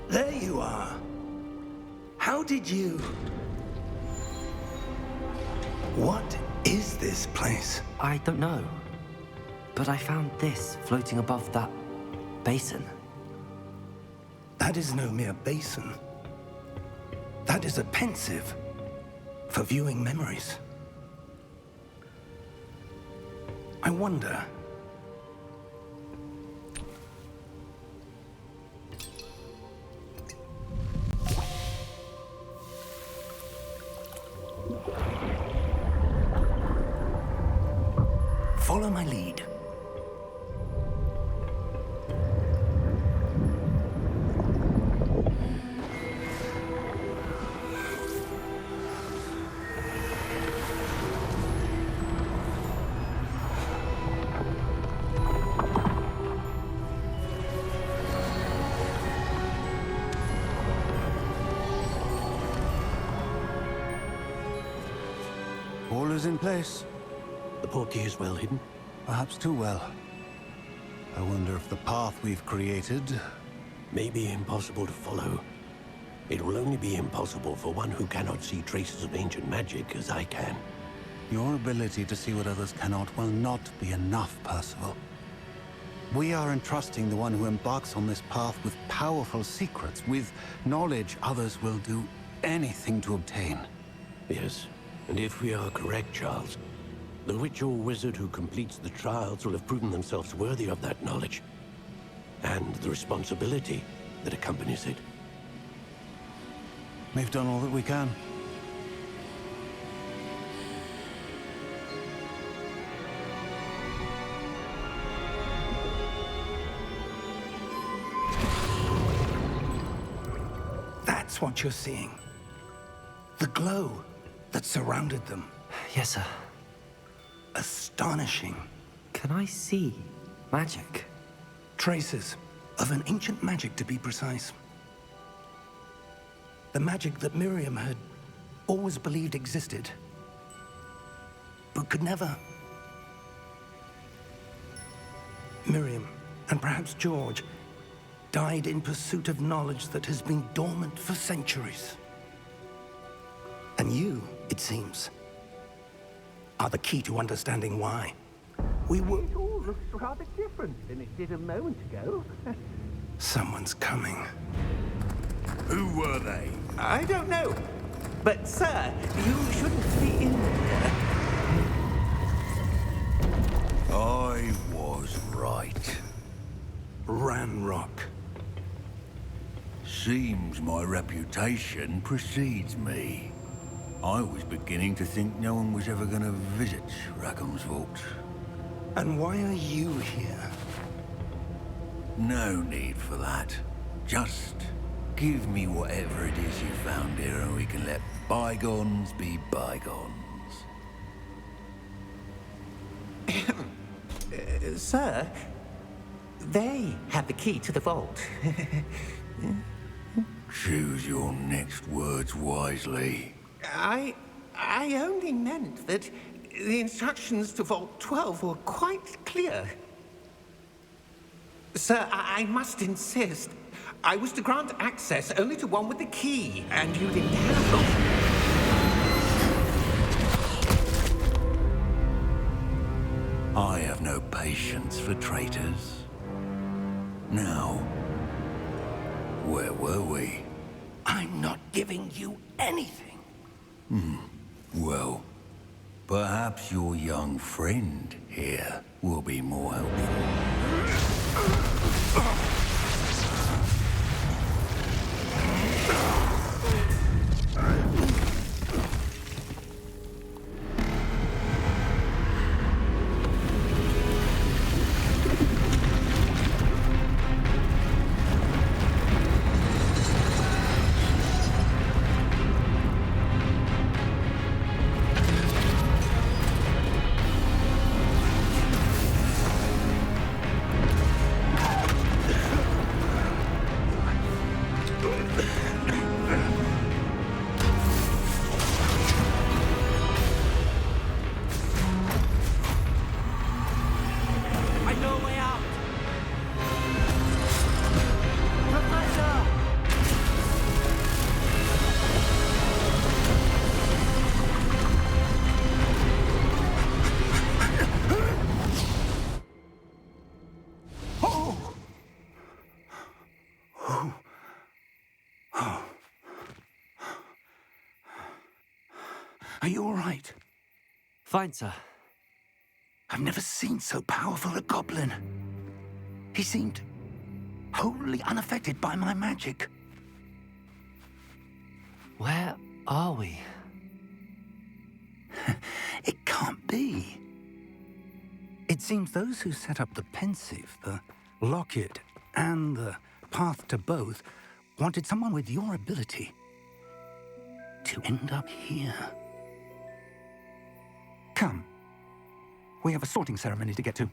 There you are. How did you... What is this place? I don't know. But I found this floating above that basin. That is no mere basin. That is a pensive for viewing memories. I wonder... Follow my lead. All is in place. The portkey is well hidden. Perhaps too well. I wonder if the path we've created... May be impossible to follow. It will only be impossible for one who cannot see traces of ancient magic as I can. Your ability to see what others cannot will not be enough, Percival. We are entrusting the one who embarks on this path with powerful secrets, with knowledge others will do anything to obtain. Yes, and if we are correct, Charles, the witch or wizard who completes the trials will have proven themselves worthy of that knowledge, and the responsibility that accompanies it. We've done all that we can. That's what you're seeing. The glow that surrounded them. Yes, sir. Astonishing. Can I see magic? Traces of an ancient magic, to be precise. The magic that Miriam had always believed existed, but could never. Miriam, and perhaps George, died in pursuit of knowledge that has been dormant for centuries. And you, it seems, are the key to understanding why. We were... It all looks rather different than it did a moment ago. Someone's coming. Who were they? I don't know. But, sir, you shouldn't be in here. I was right. Ranrock. Seems my reputation precedes me. I was beginning to think no one was ever going to visit Rackham's vault. And why are you here? No need for that. Just give me whatever it is you found here and we can let bygones be bygones. Sir, they have the key to the vault. Choose your next words wisely. I only meant that the instructions to Vault 12 were quite clear. Sir, I must insist. I was to grant access only to one with the key, and you didn't have them. I have no patience for traitors. Now, where were we? I'm not giving you anything. Well, perhaps your young friend here will be more helpful. Are you all right? Fine, sir. I've never seen so powerful a goblin. He seemed wholly unaffected by my magic. Where are we? It can't be. It seems those who set up the pensive, the locket, and the path to both wanted someone with your ability to end up here. Come. We have a sorting ceremony to get to.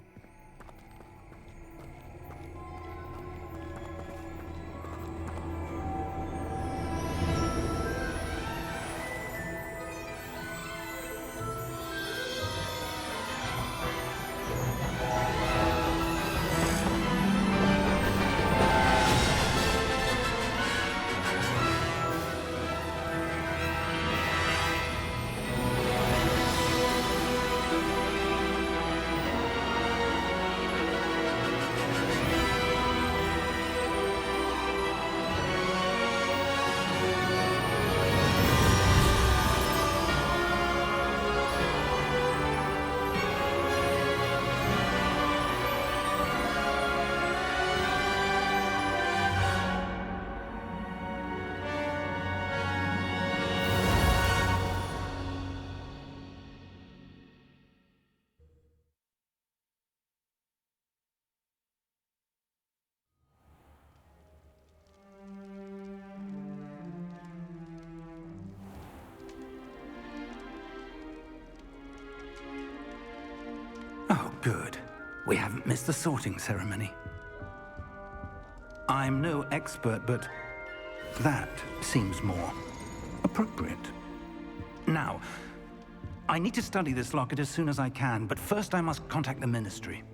Oh, good. We haven't missed the sorting ceremony. I'm no expert, but that seems more appropriate. Now, I need to study this locket as soon as I can, but first I must contact the Ministry.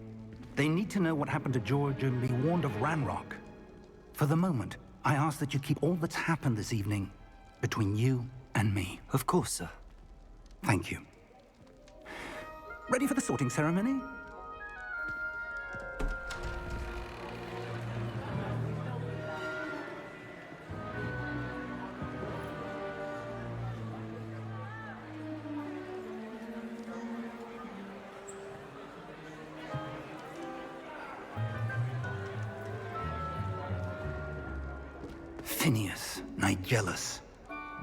They need to know what happened to George and be warned of Ranrock. For the moment, I ask that you keep all that's happened this evening between you and me. Of course, sir. Thank you. Ready for the sorting ceremony? Phineas, Nigellus,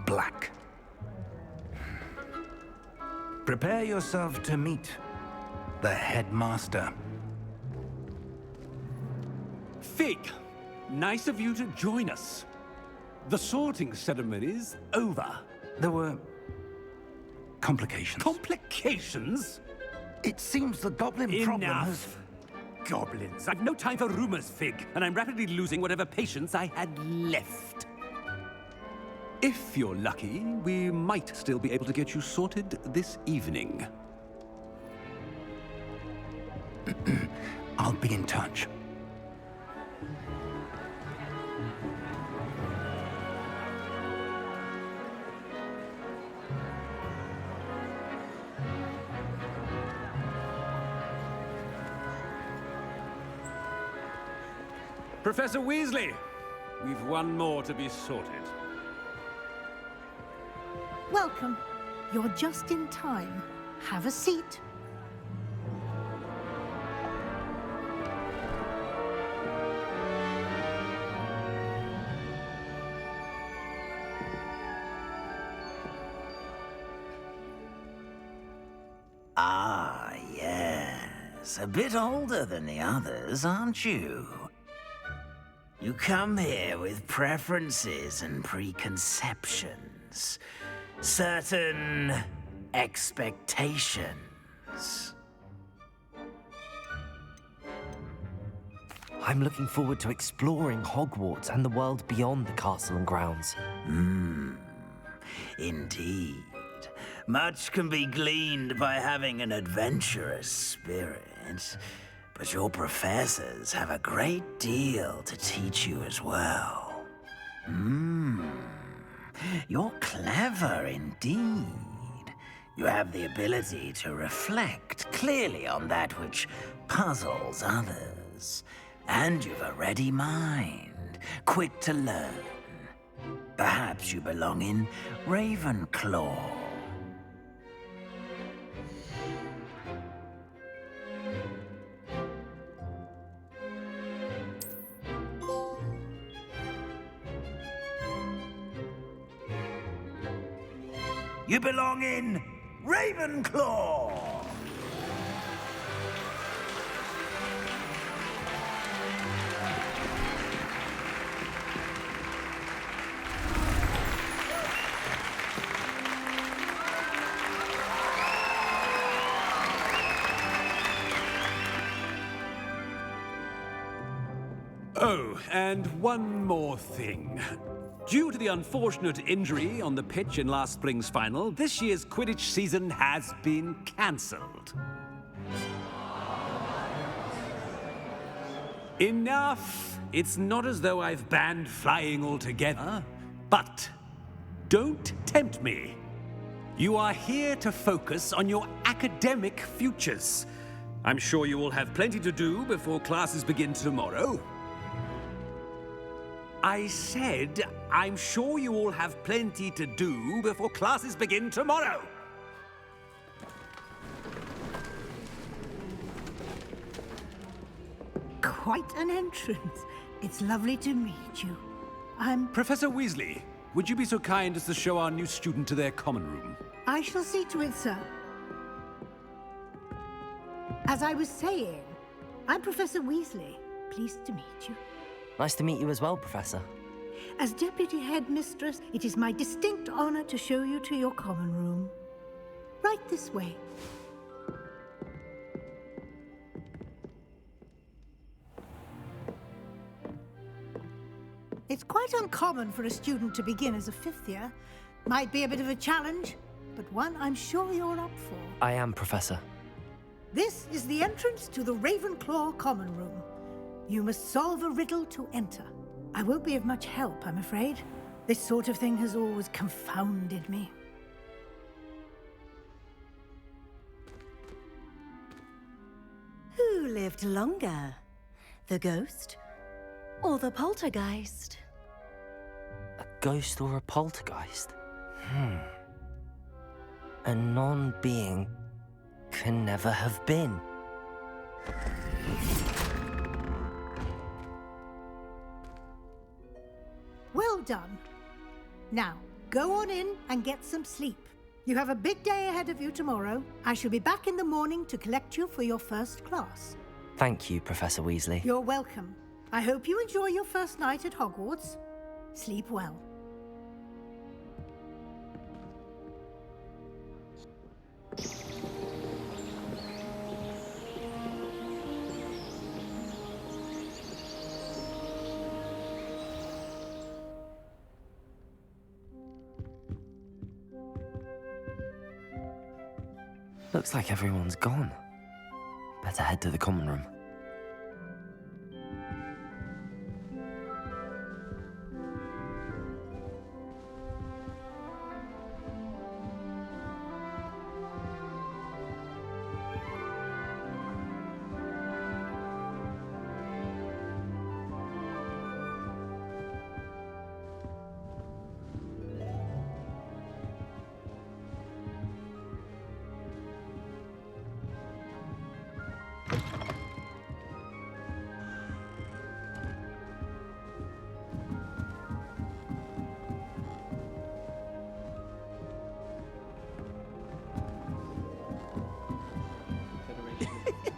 Black. Prepare yourself to meet the headmaster. Fig, nice of you to join us. The sorting ceremony's over. There were complications. Complications? It seems the goblin problem has... Enough. Goblins. I've no time for rumors, Fig, and I'm rapidly losing whatever patience I had left. If you're lucky, we might still be able to get you sorted this evening. I'll be in touch. Professor Weasley, we've one more to be sorted. Welcome. You're just in time. Have a seat. Ah, yes. A bit older than the others, aren't you? You come here with preferences and preconceptions. Certain expectations. I'm looking forward to exploring Hogwarts and the world beyond the castle and grounds. Indeed. Much can be gleaned by having an adventurous spirit, but your professors have a great deal to teach you as well. You're clever indeed. You have the ability to reflect clearly on that which puzzles others. And you've a ready mind, quick to learn. Perhaps you belong in Ravenclaw. You belong in Ravenclaw! Oh, and one more thing. Due to the unfortunate injury on the pitch in last spring's final, this year's Quidditch season has been cancelled. Enough! It's not as though I've banned flying altogether, but don't tempt me. You are here to focus on your academic futures. I'm sure you will have plenty to do before classes begin tomorrow. I said, I'm sure you all have plenty to do before classes begin tomorrow. Quite an entrance. It's lovely to meet you. I'm... Professor Weasley, would you be so kind as to show our new student to their common room? I shall see to it, sir. As I was saying, I'm Professor Weasley. Pleased to meet you. Nice to meet you as well, Professor. As Deputy Headmistress, it is my distinct honor to show you to your common room. Right this way. It's quite uncommon for a student to begin as a fifth year. Might be a bit of a challenge, but one I'm sure you're up for. I am, Professor. This is the entrance to the Ravenclaw common room. You must solve a riddle to enter. I won't be of much help, I'm afraid. This sort of thing has always confounded me. Who lived longer? The ghost or the poltergeist? A ghost or a poltergeist? A non-being can never have been. Well done. Now, go on in and get some sleep. You have a big day ahead of you tomorrow. I shall be back in the morning to collect you for your first class. Thank you, Professor Weasley. You're welcome. I hope you enjoy your first night at Hogwarts. Sleep well. Looks like everyone's gone. Better head to the common room.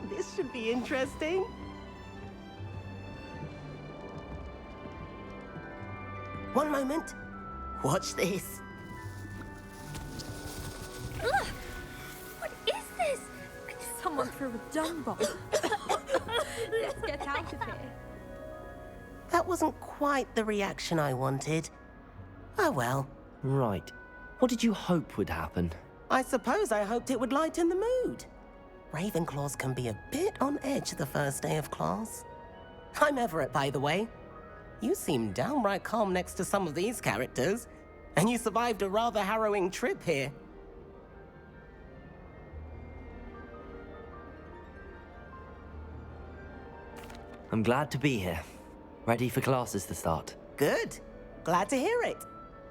This should be interesting. One moment. Watch this. Ugh! What is this? Someone threw a dung bomb. Let's get out of here. That wasn't quite the reaction I wanted. Oh well. Right. What did you hope would happen? I suppose I hoped it would lighten the mood. Ravenclaws can be a bit on edge the first day of class. I'm Everett, by the way. You seem downright calm next to some of these characters, and you survived a rather harrowing trip here. I'm glad to be here. Ready for classes to start. Good. Glad to hear it.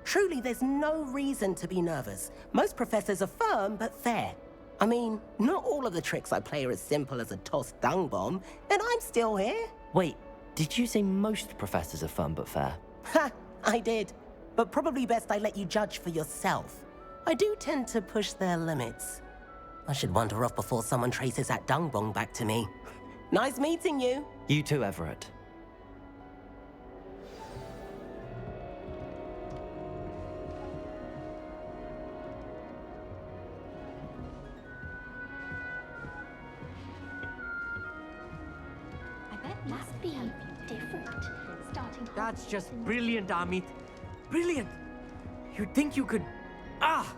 Truly, there's no reason to be nervous. Most professors are firm but fair. I mean, not all of the tricks I play are as simple as a tossed dung bomb, and I'm still here. Wait, did you say most professors are fun but fair? Ha! I did. But probably best I let you judge for yourself. I do tend to push their limits. I should wander off before someone traces that dung bong back to me. Nice meeting you. You too, Everett. Must be different. Starting. That's just brilliant, Amit. Brilliant. You'd think you could... Ah!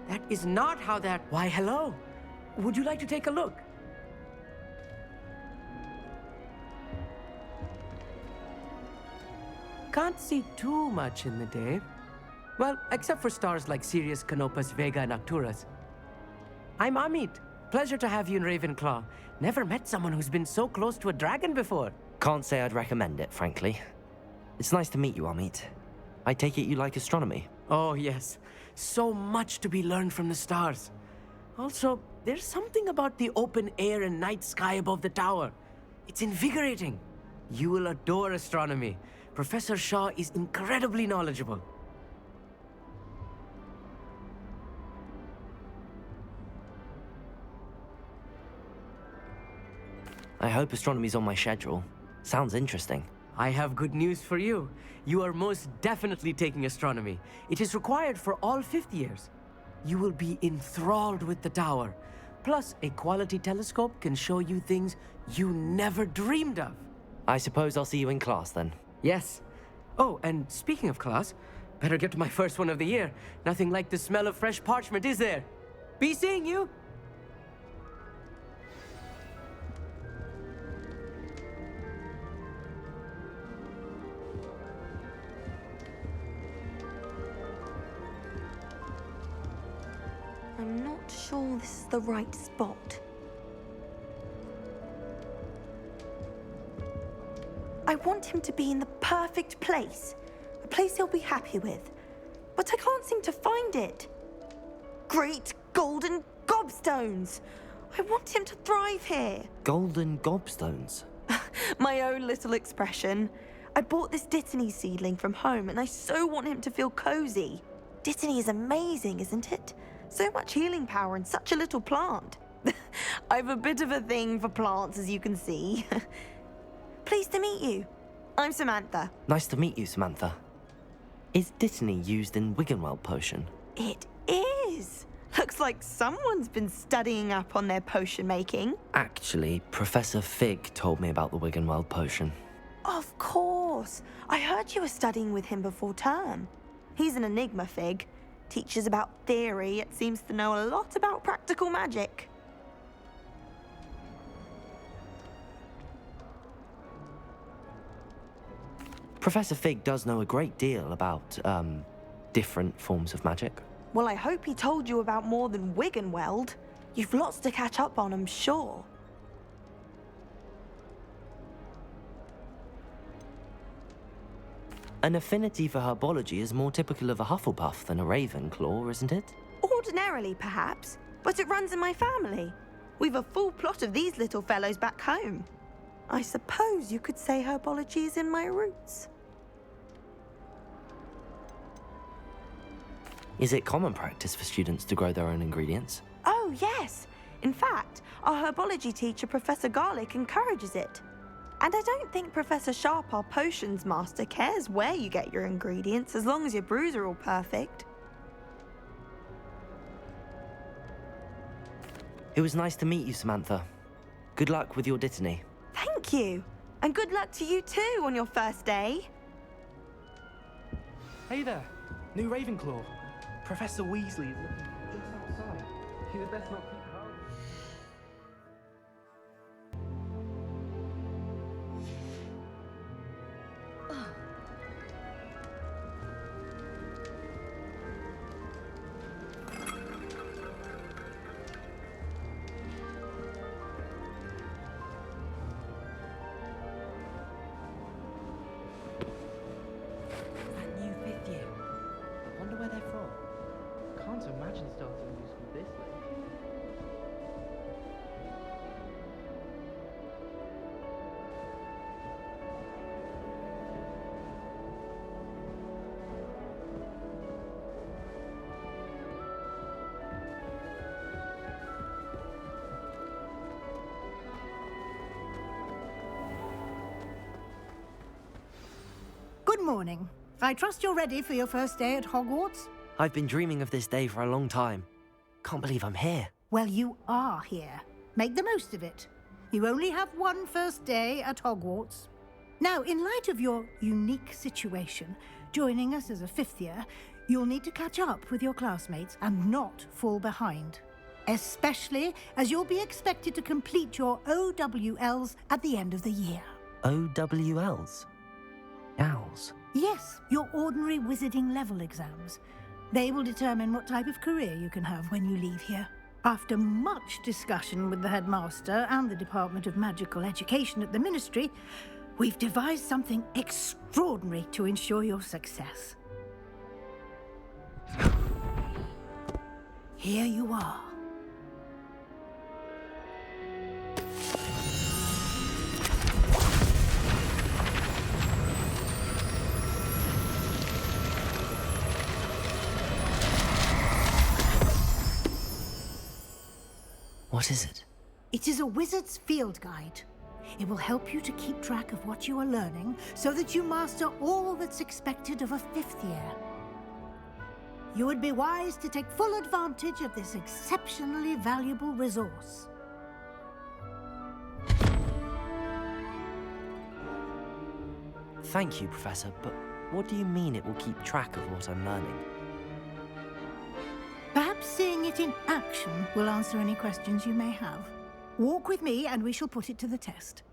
That is not how that... Why, hello. Would you like to take a look? Can't see too much in the day. Well, except for stars like Sirius, Canopus, Vega, and Arcturus. I'm Amit. Pleasure to have you in Ravenclaw. Never met someone who's been so close to a dragon before. Can't say I'd recommend it, frankly. It's nice to meet you, Amit. I take it you like astronomy. Oh, yes. So much to be learned from the stars. Also, there's something about the open air and night sky above the tower. It's invigorating. You will adore astronomy. Professor Shaw is incredibly knowledgeable. I hope astronomy's on my schedule. Sounds interesting. I have good news for you. You are most definitely taking astronomy. It is required for all fifth years. You will be enthralled with the tower. Plus, a quality telescope can show you things you never dreamed of. I suppose I'll see you in class then. Yes. Oh, and speaking of class, better get to my first one of the year. Nothing like the smell of fresh parchment, is there? Be seeing you! I'm not sure this is the right spot. I want him to be in the perfect place. A place he'll be happy with. But I can't seem to find it. Great golden gobstones! I want him to thrive here. Golden gobstones? My own little expression. I bought this Dittany seedling from home and I so want him to feel cozy. Dittany is amazing, isn't it? So much healing power in such a little plant. I've a bit of a thing for plants, as you can see. Pleased to meet you. I'm Samantha. Nice to meet you, Samantha. Is Dittany used in Wiggenweld potion? It is. Looks like someone's been studying up on their potion making. Actually, Professor Fig told me about the Wiggenweld potion. Of course. I heard you were studying with him before term. He's an enigma, Fig. Teaches about theory, yet seems to know a lot about practical magic. Professor Fig does know a great deal about, different forms of magic. Well, I hope he told you about more than Wiggenweld. You've lots to catch up on, I'm sure. An affinity for herbology is more typical of a Hufflepuff than a Ravenclaw, isn't it? Ordinarily, perhaps, but it runs in my family. We've a full plot of these little fellows back home. I suppose you could say herbology is in my roots. Is it common practice for students to grow their own ingredients? Oh, yes. In fact, our herbology teacher, Professor Garlick, encourages it. And I don't think Professor Sharp, our potions master, cares where you get your ingredients as long as your brews are all perfect. It was nice to meet you, Samantha. Good luck with your Dittany. Thank you. And good luck to you too on your first day. Hey there, new Ravenclaw. Professor Weasley is looking just outside. You'd best not keep home. That new fifth year. I wonder where they're from. Can't imagine starting new school this late. Good morning. I trust you're ready for your first day at Hogwarts? I've been dreaming of this day for a long time. Can't believe I'm here. Well, you are here. Make the most of it. You only have one first day at Hogwarts. Now, in light of your unique situation, joining us as a fifth year, you'll need to catch up with your classmates and not fall behind. Especially as you'll be expected to complete your OWLs at the end of the year. OWLs? Owls? Yes, your ordinary wizarding level exams. They will determine what type of career you can have when you leave here. After much discussion with the headmaster and the Department of Magical Education at the Ministry, we've devised something extraordinary to ensure your success. Here you are. What is it? It is a wizard's field guide. It will help you to keep track of what you are learning so that you master all that's expected of a fifth year. You would be wise to take full advantage of this exceptionally valuable resource. Thank you, Professor, but what do you mean it will keep track of what I'm learning? Perhaps seeing it in action will answer any questions you may have. Walk with me and we shall put it to the test.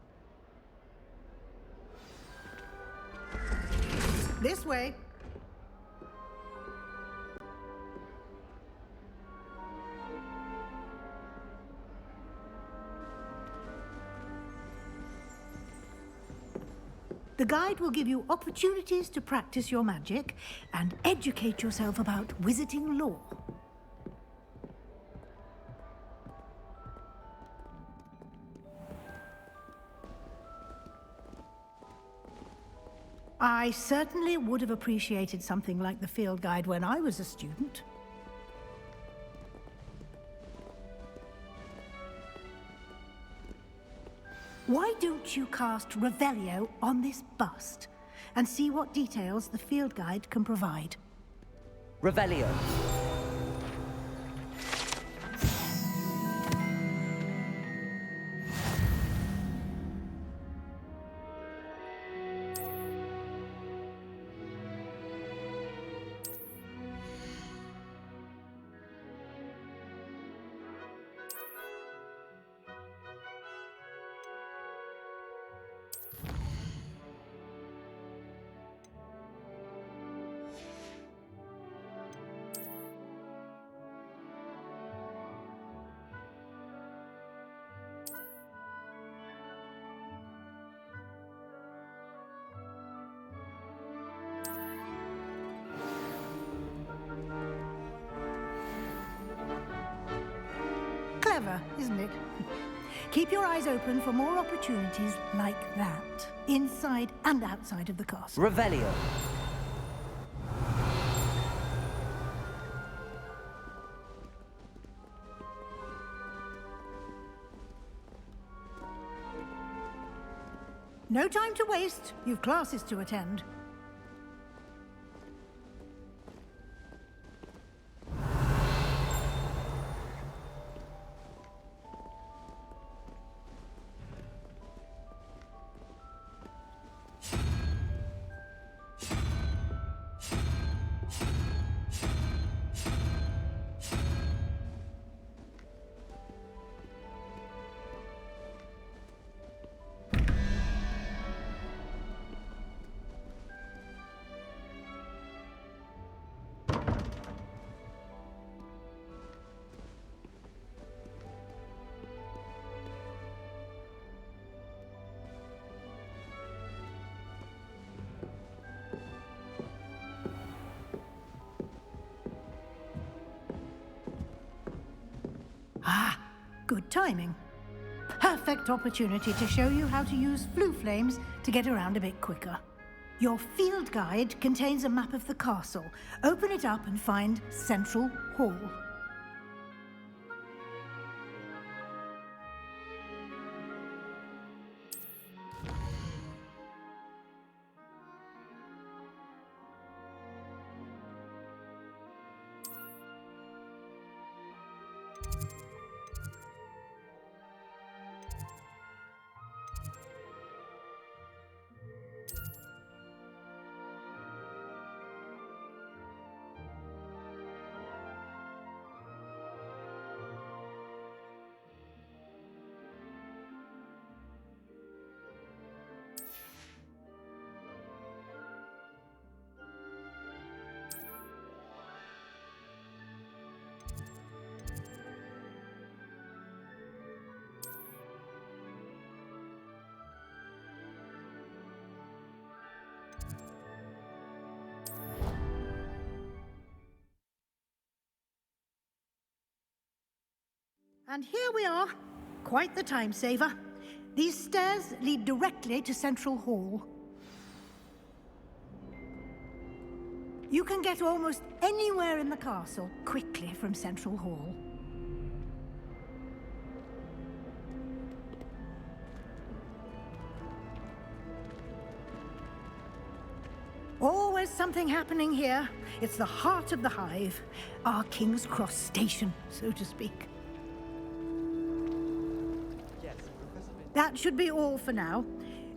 This way. The guide will give you opportunities to practice your magic and educate yourself about wizarding lore. I certainly would have appreciated something like the field guide when I was a student. Why don't you cast Revelio on this bust and see what details the field guide can provide? Revelio. Clever, isn't it? Keep your eyes open for more opportunities like that, inside and outside of the castle. Revelio. No time to waste. You've classes to attend. Ah, good timing. Perfect opportunity to show you how to use flue flames to get around a bit quicker. Your field guide contains a map of the castle. Open it up and find Central Hall. And here we are. Quite the time saver. These stairs lead directly to Central Hall. You can get almost anywhere in the castle quickly from Central Hall. Always something happening here. It's the heart of the hive. Our King's Cross station, so to speak. That should be all for now.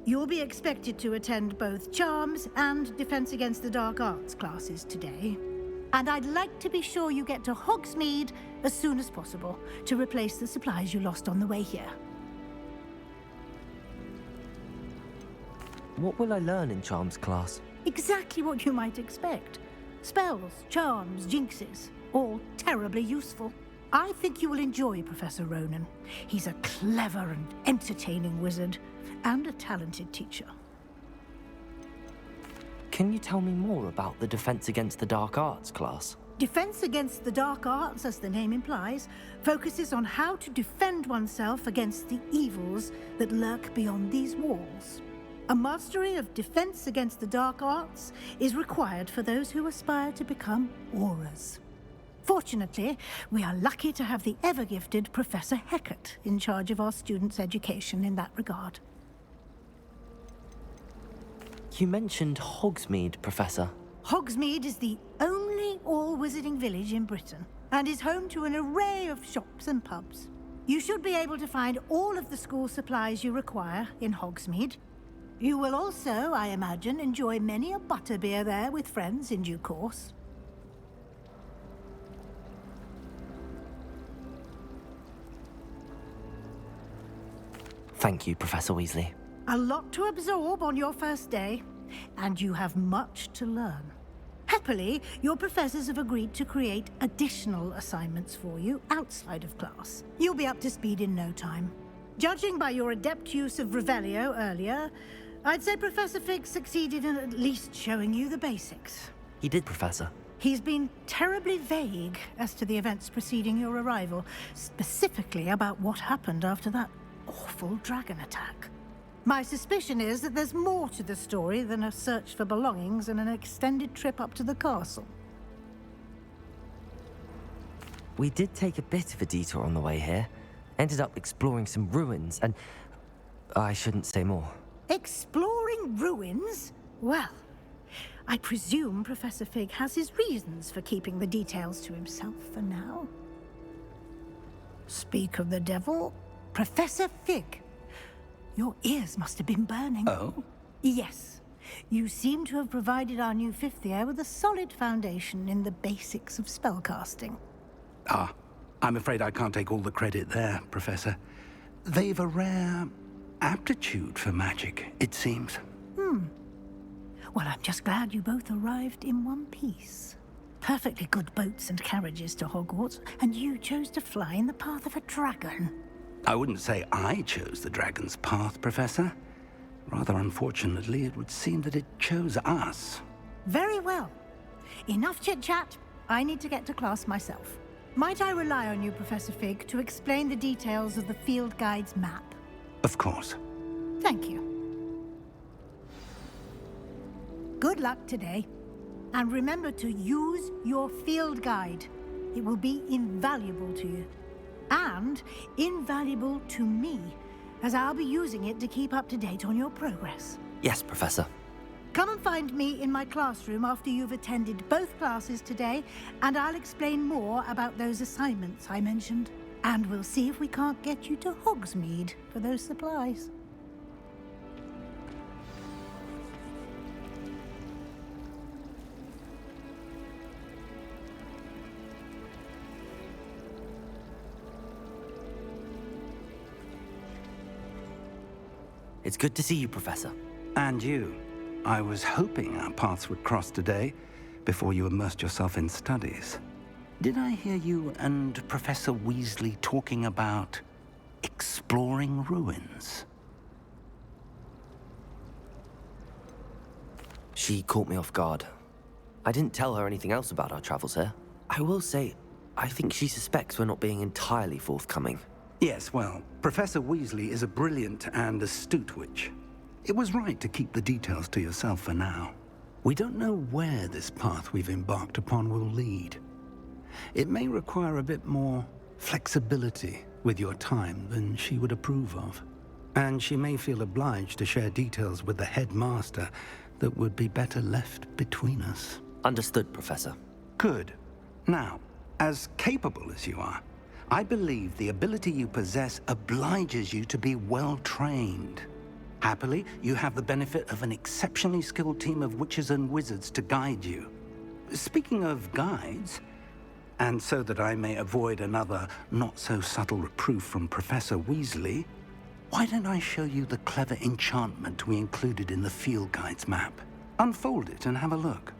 You'll be expected to attend both Charms and Defense Against the Dark Arts classes today. And I'd like to be sure you get to Hogsmeade as soon as possible to replace the supplies you lost on the way here. What will I learn in Charms class? Exactly what you might expect. Spells, charms, jinxes, all terribly useful. I think you will enjoy Professor Ronan. He's a clever and entertaining wizard, and a talented teacher. Can you tell me more about the Defense Against the Dark Arts class? Defense Against the Dark Arts, as the name implies, focuses on how to defend oneself against the evils that lurk beyond these walls. A mastery of Defense Against the Dark Arts is required for those who aspire to become Aurors. Fortunately, we are lucky to have the ever-gifted Professor Hecat in charge of our students' education in that regard. You mentioned Hogsmeade, Professor. Hogsmeade is the only all-wizarding village in Britain, and is home to an array of shops and pubs. You should be able to find all of the school supplies you require in Hogsmeade. You will also, I imagine, enjoy many a butterbeer there with friends in due course. Thank you, Professor Weasley. A lot to absorb on your first day, and you have much to learn. Happily, your professors have agreed to create additional assignments for you outside of class. You'll be up to speed in no time. Judging by your adept use of Revelio earlier, I'd say Professor Fig succeeded in at least showing you the basics. He did, Professor. He's been terribly vague as to the events preceding your arrival, specifically about what happened after that awful dragon attack. My suspicion is that there's more to the story than a search for belongings and an extended trip up to the castle. We did take a bit of a detour on the way here. Ended up exploring some ruins and... I shouldn't say more. Exploring ruins? Well, I presume Professor Fig has his reasons for keeping the details to himself for now. Speak of the devil, Professor Fig. Your ears must have been burning. Oh? Yes. You seem to have provided our new fifth year with a solid foundation in the basics of spellcasting. Ah, I'm afraid I can't take all the credit there, Professor. They've a rare aptitude for magic, it seems. Well, I'm just glad you both arrived in one piece. Perfectly good boats and carriages to Hogwarts, and you chose to fly in the path of a dragon. I wouldn't say I chose the dragon's path, Professor. Rather unfortunately, it would seem that it chose us. Very well. Enough chit-chat. I need to get to class myself. Might I rely on you, Professor Fig, to explain the details of the field guide's map? Of course. Thank you. Good luck today. And remember to use your field guide. It will be invaluable to you. And invaluable to me, as I'll be using it to keep up to date on your progress. Yes, Professor. Come and find me in my classroom after you've attended both classes today, and I'll explain more about those assignments I mentioned. And we'll see if we can't get you to Hogsmeade for those supplies. It's good to see you, Professor. And you. I was hoping our paths would cross today, before you immersed yourself in studies. Did I hear you and Professor Weasley talking about exploring ruins? She caught me off guard. I didn't tell her anything else about our travels here. I will say, I think she suspects we're not being entirely forthcoming. Yes, well, Professor Weasley is a brilliant and astute witch. It was right to keep the details to yourself for now. We don't know where this path we've embarked upon will lead. It may require a bit more flexibility with your time than she would approve of. And she may feel obliged to share details with the headmaster that would be better left between us. Understood, Professor. Good. Now, as capable as you are, I believe the ability you possess obliges you to be well-trained. Happily, you have the benefit of an exceptionally skilled team of witches and wizards to guide you. Speaking of guides, and so that I may avoid another not-so-subtle reproof from Professor Weasley, why don't I show you the clever enchantment we included in the field guide's map? Unfold it and have a look.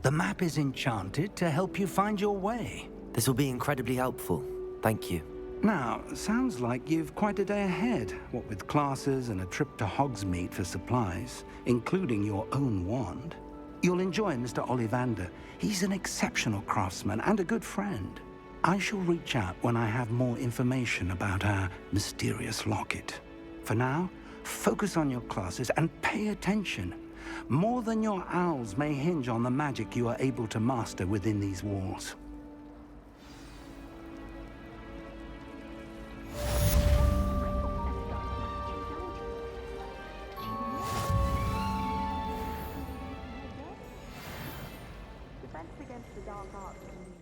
The map is enchanted to help you find your way. This will be incredibly helpful. Thank you. Now, sounds like you've quite a day ahead, what with classes and a trip to Hogsmeade for supplies, including your own wand. You'll enjoy Mr. Ollivander. He's an exceptional craftsman and a good friend. I shall reach out when I have more information about our mysterious locket. For now, focus on your classes and pay attention. More than your owls may hinge on the magic you are able to master within these walls. Defense against the dark arts can be